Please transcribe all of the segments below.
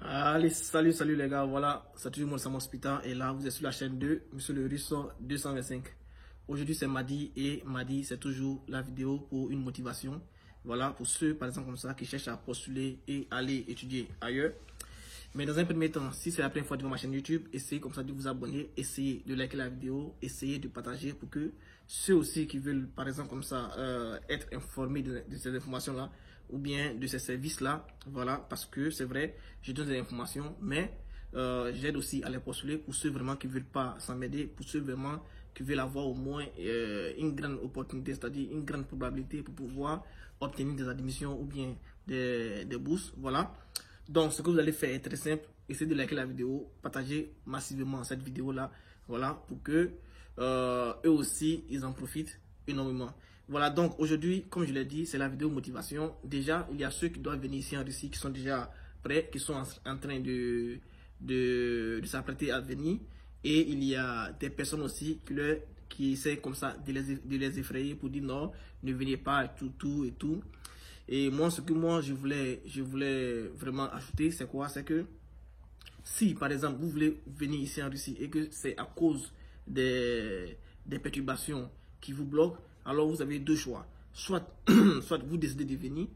Allez, salut les gars, voilà, c'est toujours moi, Sam Hospital, et là, vous êtes sur la chaîne 2, Monsieur le Russe 225. Aujourd'hui, c'est mardi, et mardi, c'est toujours la vidéo pour une motivation. Voilà, pour ceux, par exemple, comme ça, qui cherchent à postuler et aller étudier ailleurs. Mais dans un premier temps, si c'est la première fois devant ma chaîne YouTube, essayez comme ça de vous abonner, essayez de liker la vidéo, essayez de partager pour que ceux aussi qui veulent, par exemple, comme ça, être informés de ces informations-là, ou bien de ces services-là, voilà, parce que c'est vrai, je donne des informations, mais j'aide aussi à les postuler pour ceux vraiment qui ne veulent pas s'en aider, pour ceux vraiment qui veulent avoir au moins une grande opportunité, c'est-à-dire une grande probabilité pour pouvoir obtenir des admissions ou bien des bourses, voilà. Donc, ce que vous allez faire est très simple. Essayez de liker la vidéo, partagez massivement cette vidéo-là, voilà, pour que eux aussi, ils en profitent énormément. Voilà, donc aujourd'hui, comme je l'ai dit, c'est la vidéo motivation. Déjà, il y a ceux qui doivent venir ici en Russie, qui sont déjà prêts, qui sont en train de s'apprêter à venir. Et il y a des personnes aussi qui essaient comme ça de les effrayer pour dire non, ne venez pas, tout et tout. Et moi, ce que je voulais vraiment ajouter, c'est quoi? C'est que si, par exemple, vous voulez venir ici en Russie et que c'est à cause des perturbations qui vous bloquent, alors vous avez deux choix. Soit vous décidez de venir,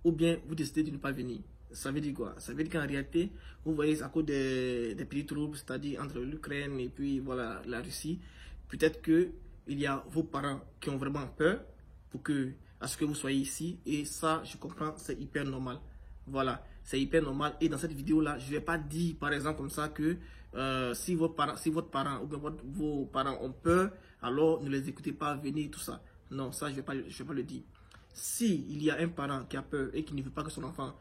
ou bien vous décidez de ne pas venir. Ça veut dire quoi? Ça veut dire qu'en réalité, vous voyez, à cause des petits troubles, c'est-à-dire entre l'Ukraine et puis voilà, la Russie, peut-être qu'il y a vos parents qui ont vraiment peur à ce que vous soyez ici, et ça, je comprends, c'est hyper normal. Voilà, c'est hyper normal. Et dans cette vidéo-là, je ne vais pas dire, par exemple, comme ça, que si votre parent ou bien vos parents ont peur, alors ne les écoutez pas, venez, tout ça. Non, ça, je vais pas le dire. Si il y a un parent qui a peur et qui ne veut pas que son enfant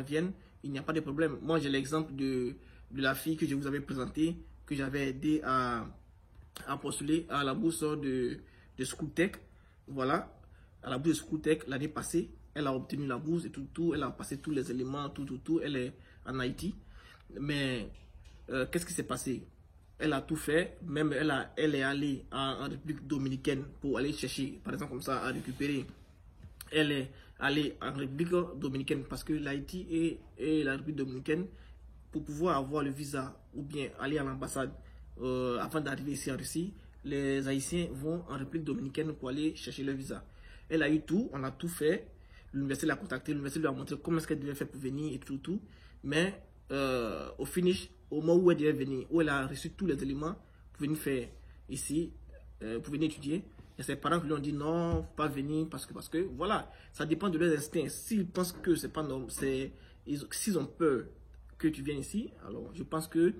vienne, il n'y a pas de problème. Moi, j'ai l'exemple de la fille que je vous avais présentée, que j'avais aidé à postuler à la bourse de Schooltech. Voilà, à la bourse de Schooltech l'année passée, elle a obtenu la bourse et tout, elle a passé tous les éléments, tout, elle est en Haïti. Mais qu'est-ce qui s'est passé? Elle a tout fait, même elle est allée en République dominicaine pour aller chercher, par exemple comme ça, à récupérer. Elle est allée en République dominicaine parce que l'Haïti et la République dominicaine, pour pouvoir avoir le visa ou bien aller à l'ambassade avant d'arriver ici en Russie, les Haïtiens vont en République dominicaine pour aller chercher le visa. Elle a eu tout, on a tout fait. L'université l'a contacté, l'université lui a montré comment est-ce qu'elle devait faire pour venir et tout. Mais au finish, au moment où elle devait venir, où elle a reçu tous les éléments pour venir faire ici, pour venir étudier, et ses parents lui ont dit non, faut pas venir parce que voilà, ça dépend de leurs instincts. S'ils pensent que c'est pas normal, s'ils ont peur que tu viennes ici, alors je pense que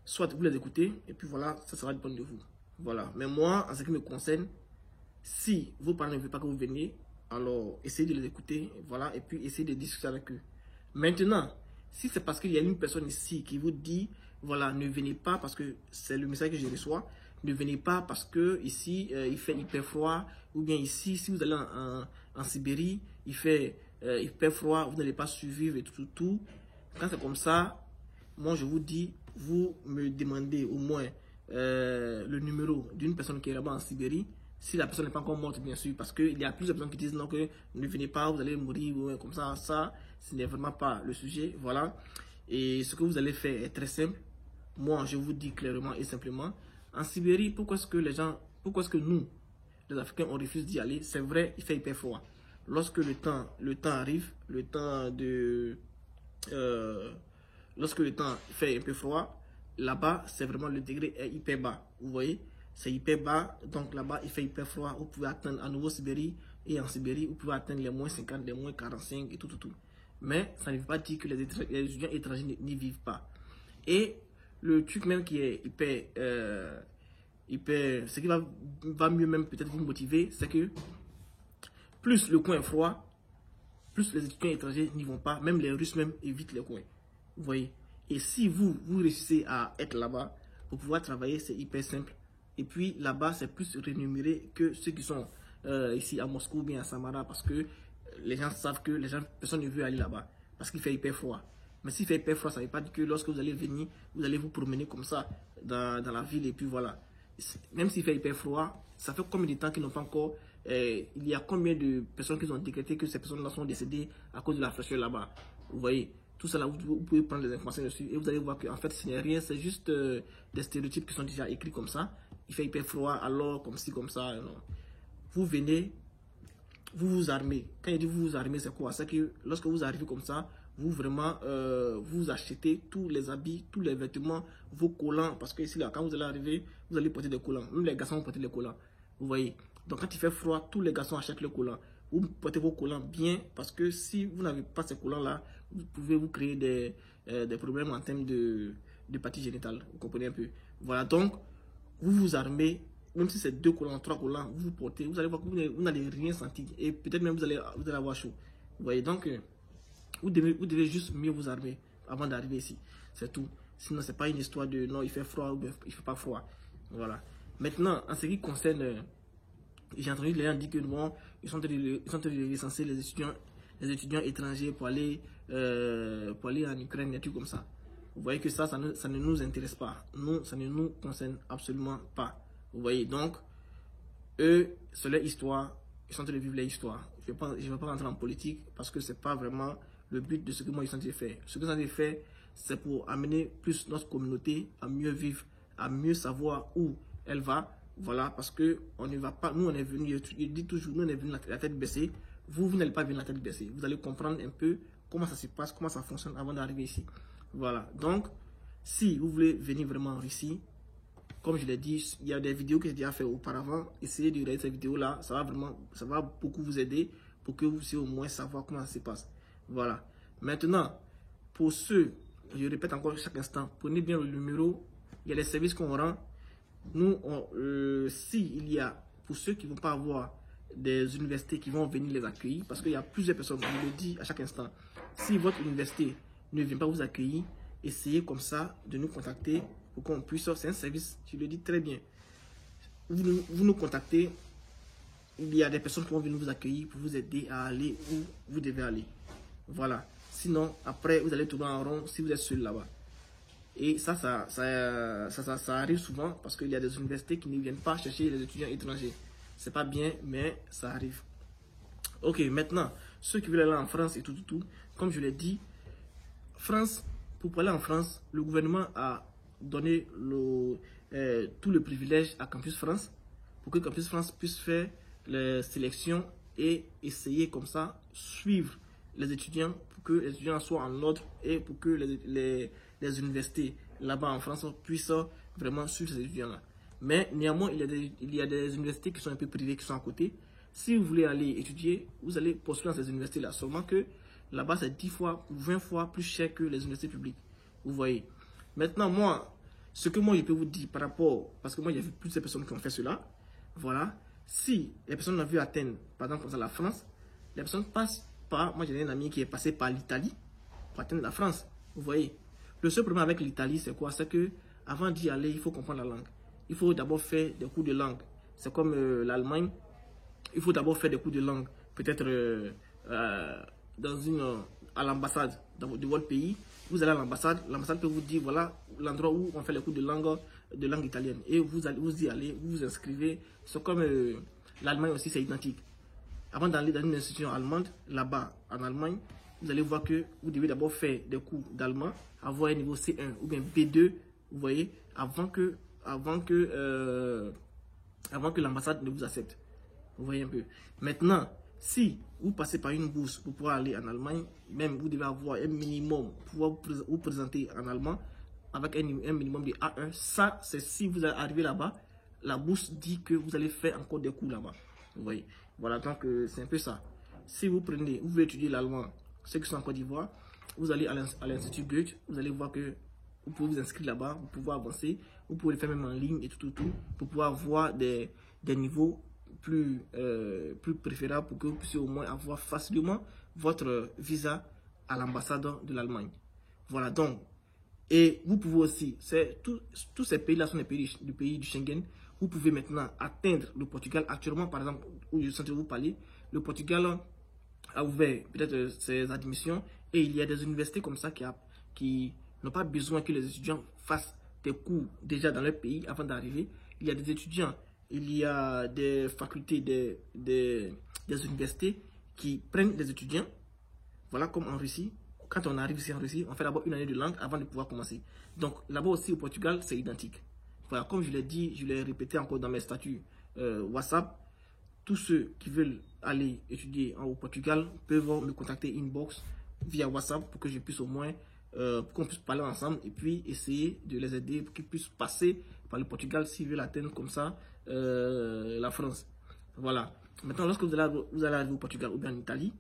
soit vous les écoutez et puis voilà, ça sera dépendre de vous. Voilà, mais moi, en ce qui me concerne, si vos parents ne veulent pas que vous veniez, alors essayez de les écouter, voilà, et puis essayez de discuter avec eux. Maintenant, si c'est parce qu'il y a une personne ici qui vous dit, voilà, ne venez pas parce que c'est le message que je reçois, ne venez pas parce que ici il fait hyper froid, ou bien ici, si vous allez en Sibérie, il fait hyper froid, vous n'allez pas survivre et tout. Quand c'est comme ça, moi je vous dis, vous me demandez au moins le numéro d'une personne qui est là-bas en Sibérie. Si la personne n'est pas encore morte, bien sûr, parce qu'il y a plusieurs personnes qui disent non, que ne venez pas, vous allez mourir, ou comme ça, ce n'est vraiment pas le sujet, voilà. Et ce que vous allez faire est très simple. Moi, je vous dis clairement et simplement, en Sibérie, pourquoi est-ce que nous, les Africains, on refuse d'y aller? C'est vrai, il fait hyper froid. Lorsque le temps arrive, lorsque le temps fait un peu froid, là-bas, c'est vraiment le degré est hyper bas, vous voyez? C'est hyper bas, donc là-bas, il fait hyper froid. Vous pouvez atteindre à nouveau Sibérie, et en Sibérie, vous pouvez atteindre les moins 50, les moins 45 et tout. Mais ça ne veut pas dire que les étudiants étrangers n'y vivent pas. Et le truc même qui est ce qui va mieux même peut-être vous motiver, c'est que plus le coin est froid, plus les étudiants étrangers n'y vont pas. Même les Russes même évitent les coins. Vous voyez? Et si vous réussissez à être là-bas, pour pouvoir travailler, c'est hyper simple. Et puis là-bas, c'est plus rémunéré que ceux qui sont ici à Moscou ou bien à Samara, parce que les gens savent que personne ne veut aller là-bas parce qu'il fait hyper froid. Mais s'il fait hyper froid, ça ne veut pas dire que lorsque vous allez venir, vous allez vous promener comme ça dans la ville et puis voilà. Même s'il fait hyper froid, ça fait combien de temps qu'ils n'ont pas encore... il y a combien de personnes qui ont décrété que ces personnes-là sont décédées à cause de la fraîcheur là-bas? Vous voyez? Tout ça là, vous pouvez prendre les informations dessus et vous allez voir qu'en fait, ce n'est rien, c'est juste des stéréotypes qui sont déjà écrits comme ça. Il fait hyper froid, alors comme ci, comme ça. Non. Vous venez, vous vous armez. Quand il dit vous vous armez, c'est quoi? C'est que lorsque vous arrivez comme ça, vous vraiment, vous achetez tous les habits, tous les vêtements, vos collants. Parce que ici, là, quand vous allez arriver, vous allez porter des collants. Même les garçons vont porter des collants. Vous voyez? Donc, quand il fait froid, tous les garçons achètent le collant. Vous portez vos collants bien parce que si vous n'avez pas ces collants-là, vous pouvez vous créer des problèmes en termes de partie génitale. Vous comprenez un peu? Voilà, donc, vous vous armez, même si c'est 2 collants, 3 collants, vous vous portez, vous allez voir que vous n'allez rien sentir. Et peut-être même vous allez avoir chaud. Vous voyez, donc, vous devez juste mieux vous armer avant d'arriver ici. C'est tout. Sinon, ce n'est pas une histoire de non, il fait froid ou bien il ne fait pas froid. Voilà. Maintenant, en ce qui concerne... j'ai entendu les gens dire que bon, ils sont en train de licencier les étudiants étrangers pour aller en Ukraine, des trucs comme ça. Vous voyez que ça ne nous intéresse pas. Nous, ça ne nous concerne absolument pas. Vous voyez, donc, eux, c'est leur histoire. Ils sont en train de vivre leur histoire. Je ne vais pas rentrer en politique parce que ce n'est pas vraiment le but de ce que moi, ils sont en train de faire. Ce que ils sont en train de faire, c'est pour amener plus notre communauté à mieux vivre, à mieux savoir où elle va. Voilà, parce que on ne va pas, nous on est venu, je dis toujours, nous on est venu la tête baissée, vous n'allez pas venir la tête baissée, vous allez comprendre un peu comment ça se passe, comment ça fonctionne avant d'arriver ici. Voilà, donc, si vous voulez venir vraiment en Russie, comme je l'ai dit, il y a des vidéos que j'ai déjà fait auparavant, essayez de regarder ces vidéos-là, ça va beaucoup vous aider pour que vous puissiez au moins savoir comment ça se passe. Voilà, maintenant, pour ceux, je répète encore chaque instant, prenez bien le numéro, il y a les services qu'on rend. Nous, il y a, pour ceux qui ne vont pas avoir des universités qui vont venir les accueillir, parce qu'il y a plusieurs personnes, je le dis à chaque instant, si votre université ne vient pas vous accueillir, essayez comme ça de nous contacter pour qu'on puisse, c'est un service, je le dis très bien, vous nous contactez, il y a des personnes qui vont venir vous accueillir pour vous aider à aller où vous devez aller. Voilà, sinon, après, vous allez tourner en rond si vous êtes seul là-bas. Et ça arrive souvent parce qu'il y a des universités qui ne viennent pas chercher les étudiants étrangers. C'est pas bien, mais ça arrive. Ok, maintenant, ceux qui veulent aller en France et tout, comme je l'ai dit, France, pour aller en France, le gouvernement a donné tout le privilège à Campus France pour que Campus France puisse faire les sélections et essayer comme ça, suivre les étudiants pour que les étudiants soient en ordre et pour que les universités là-bas en France puissent vraiment suivre ces étudiants-là. Mais néanmoins, il y a des universités qui sont un peu privées, qui sont à côté. Si vous voulez aller étudier, vous allez postuler dans ces universités-là. Seulement que là-bas, c'est 10 fois ou 20 fois plus cher que les universités publiques. Vous voyez. Maintenant, moi, ce que moi, je peux vous dire par rapport, parce que moi, j'ai vu plusieurs personnes qui ont fait cela. Voilà. Si les personnes ont vu atteindre, par exemple, comme ça, la France, les personnes passent par, moi, j'ai un ami qui est passé par l'Italie pour atteindre la France. Vous voyez. Le seul problème avec l'Italie, c'est quoi? C'est que avant d'y aller, il faut comprendre la langue. Il faut d'abord faire des cours de langue. C'est comme l'Allemagne. Il faut d'abord faire des cours de langue. Peut-être à l'ambassade de votre pays. Vous allez à l'ambassade. L'ambassade peut vous dire, voilà l'endroit où on fait les cours de langue italienne. Et vous y allez, vous vous inscrivez. C'est comme l'Allemagne aussi, c'est identique. Avant d'aller dans une institution allemande, là-bas, en Allemagne, vous allez voir que vous devez d'abord faire des cours d'allemand, avoir un niveau C1 ou bien B2, vous voyez, avant que l'ambassade ne vous accepte. Vous voyez un peu. Maintenant, si vous passez par une bourse pour pouvoir aller en Allemagne, même vous devez avoir un minimum pour pouvoir vous présenter en allemand avec un minimum de A1. Ça, c'est si vous arrivez là-bas, la bourse dit que vous allez faire encore des cours là-bas. Vous voyez. Voilà, donc c'est un peu ça. Si vous voulez étudier l'allemand, ceux qui sont en Côte d'Ivoire, vous allez à l'Institut Goethe, vous allez voir que vous pouvez vous inscrire là-bas, vous pouvez avancer, vous pouvez le faire même en ligne et tout, pour pouvoir avoir des niveaux plus préférables pour que vous puissiez au moins avoir facilement votre visa à l'ambassade de l'Allemagne. Voilà, donc, et vous pouvez aussi, tous ces pays-là sont des pays du Schengen. Vous pouvez maintenant atteindre le Portugal. Actuellement, par exemple, où je suis en train de vous parler, le Portugal a ouvert peut-être ses admissions et il y a des universités comme ça qui n'ont pas besoin que les étudiants fassent des cours déjà dans leur pays avant d'arriver. Il y a des étudiants, il y a des facultés, des universités qui prennent des étudiants, voilà comme en Russie, quand on arrive ici en Russie, on fait d'abord une année de langue avant de pouvoir commencer. Donc, là-bas aussi au Portugal, c'est identique. Voilà, comme je l'ai dit, je l'ai répété encore dans mes statuts WhatsApp, tous ceux qui veulent aller étudier au Portugal peuvent me contacter inbox via WhatsApp pour que je puisse au moins, pour qu'on puisse parler ensemble et puis essayer de les aider pour qu'ils puissent passer par le Portugal s'ils veulent atteindre comme ça la France. Voilà. Maintenant, lorsque vous allez arriver au Portugal ou bien en Italie,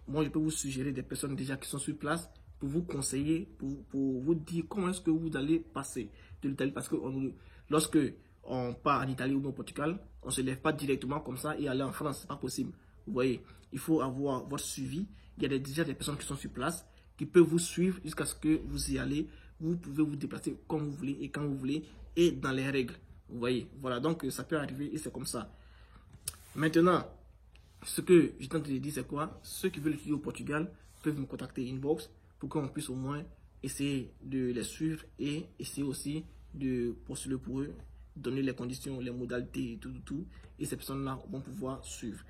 moi je peux vous suggérer des personnes déjà qui sont sur place pour vous conseiller, pour vous dire comment est-ce que vous allez passer de l'Italie. Parce que lorsque on part en Italie ou au Portugal, on ne se lève pas directement comme ça et aller en France, c'est pas possible. Vous voyez, il faut avoir votre suivi. Il y a déjà des personnes qui sont sur place, qui peuvent vous suivre jusqu'à ce que vous y allez. Vous pouvez vous déplacer comme vous voulez et quand vous voulez et dans les règles. Vous voyez, voilà, donc ça peut arriver et c'est comme ça. Maintenant, ce que je tente de dire, c'est quoi? Ceux qui veulent étudier au Portugal peuvent me contacter inbox pour qu'on puisse au moins essayer de les suivre et essayer aussi de postuler pour eux, donner les conditions, les modalités, tout. Et ces personnes-là vont pouvoir suivre.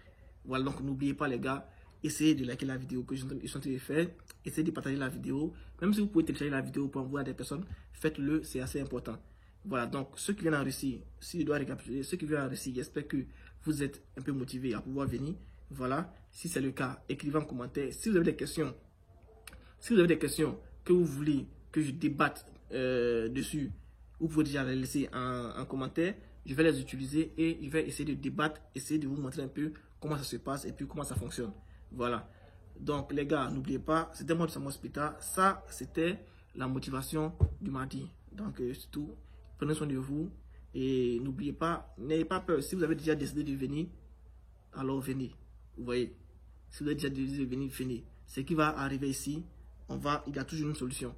Voilà, donc n'oubliez pas les gars, essayez de liker la vidéo que je suis en train de faire, essayez de partager la vidéo. Même si vous pouvez télécharger la vidéo pour envoyer à des personnes, faites-le, c'est assez important. Voilà, donc ceux qui viennent en Russie, si je dois récapituler, ceux qui viennent en Russie, j'espère que vous êtes un peu motivés à pouvoir venir. Voilà, si c'est le cas, écrivez en commentaire. Si vous avez des questions, que vous voulez que je débatte dessus, vous pouvez déjà les laisser en commentaire. Je vais les utiliser et je vais essayer de débattre, essayer de vous montrer un peu comment ça se passe et puis comment ça fonctionne. Voilà. Donc les gars, n'oubliez pas, c'était moi de Samuel Spita. Ça, c'était la motivation du mardi. Donc c'est tout. Prenez soin de vous et n'oubliez pas, n'ayez pas peur. Si vous avez déjà décidé de venir, alors venez. Vous voyez, si vous avez déjà décidé de venir, venez. Ce qui va arriver ici, il y a toujours une solution.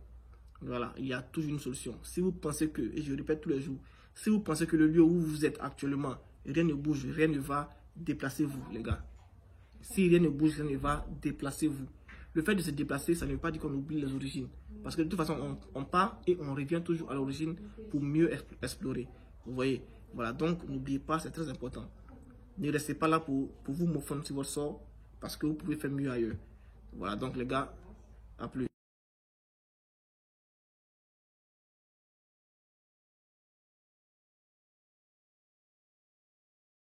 Voilà, il y a toujours une solution. Si vous pensez que, et je répète tous les jours, si vous pensez que le lieu où vous êtes actuellement, rien ne bouge, rien ne va, déplacez-vous, les gars. Si rien ne bouge, rien ne va, déplacez-vous. Le fait de se déplacer, ça ne veut pas dire qu'on oublie les origines. Parce que de toute façon, on part et on revient toujours à l'origine pour mieux explorer. Vous voyez, voilà, donc n'oubliez pas, c'est très important. Ne restez pas là pour vous morfondre sur votre sort parce que vous pouvez faire mieux ailleurs. Voilà, donc les gars, à plus.